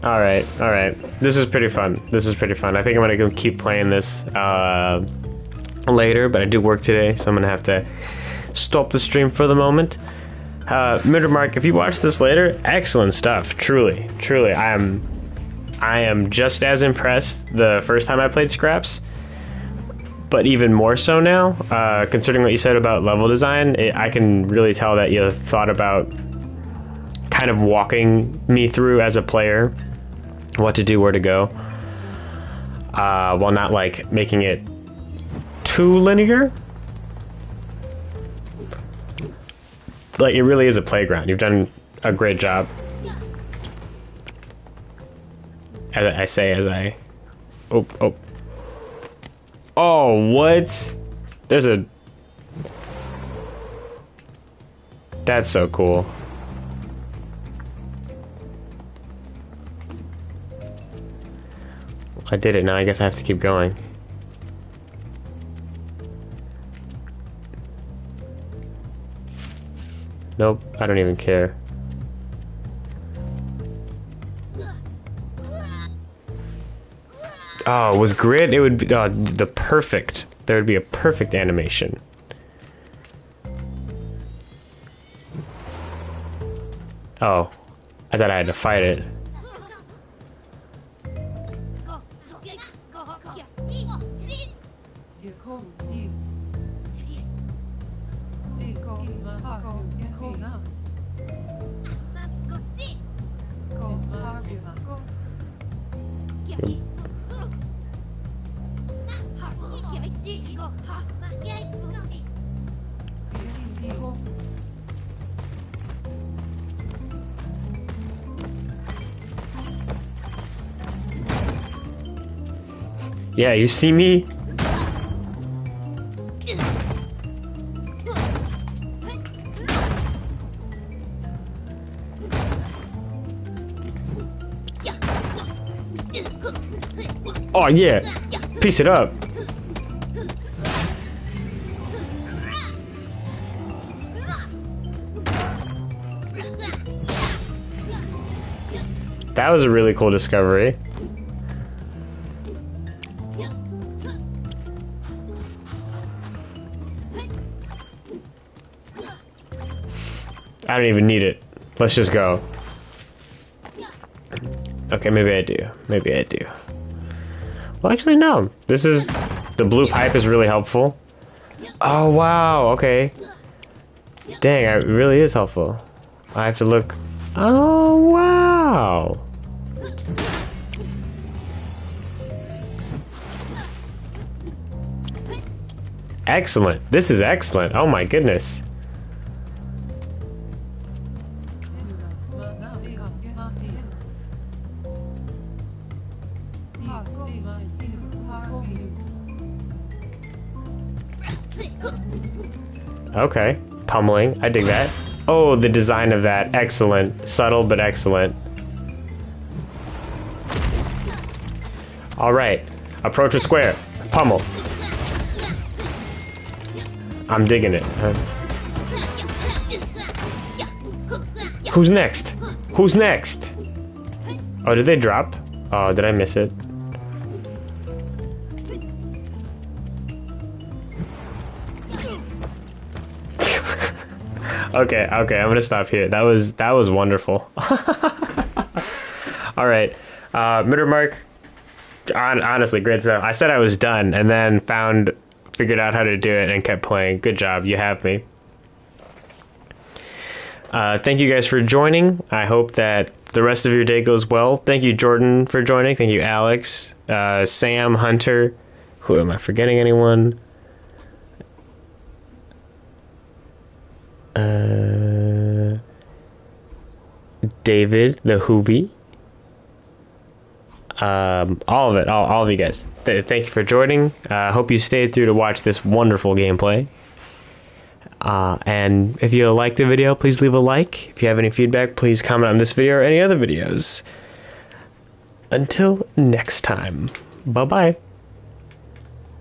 Alright, alright. This is pretty fun. This is pretty fun. I think I'm gonna go keep playing this later, but I do work today, so I'm gonna have to stop the stream for the moment. Mark, if you watch this later, excellent stuff. Truly, truly. I am just as impressed the first time I played Scraps, but even more so now, considering what you said about level design. I can really tell that you thought about kind of walking me through as a player what to do, where to go, while not like making it too linear. Like, it really is a playground. You've done a great job. As I oh, what? There's a... That's so cool. I did it, now I guess I have to keep going. Nope, I don't even care. Oh, with grid, it would be the perfect. There would be a perfect animation. Oh, I thought I had to fight it. Yeah, you see me? Oh yeah, piece it up. That was a really cool discovery. I don't even need it. Let's just go. Okay, maybe I do. Maybe I do. Well, actually, no. This is... The blue pipe is really helpful. Oh, wow. Okay. Dang, it really is helpful. I have to look... Oh, wow. Excellent. This is excellent. Oh, my goodness. Okay, pummeling. I dig that. Oh, the design of that. Excellent. Subtle, but excellent. Alright. Approach with square. Pummel. I'm digging it. Who's next? Who's next? Oh, did they drop? Oh, did I miss it? Okay, I'm gonna stop here. That was wonderful. All right, Mittermark. Honestly, great stuff. I said I was done, and then figured out how to do it, and kept playing. Good job. You have me. Thank you guys for joining. I hope that the rest of your day goes well. Thank you, Jordan, for joining. Thank you, Alex, Sam, Hunter. Who am I forgetting? Anyone? David, the Hoovy. All of it, all of you guys. Thank you for joining. Hope you stayed through to watch this wonderful gameplay. And if you liked the video, please leave a like. If you have any feedback, please comment on this video or any other videos. Until next time, bye-bye.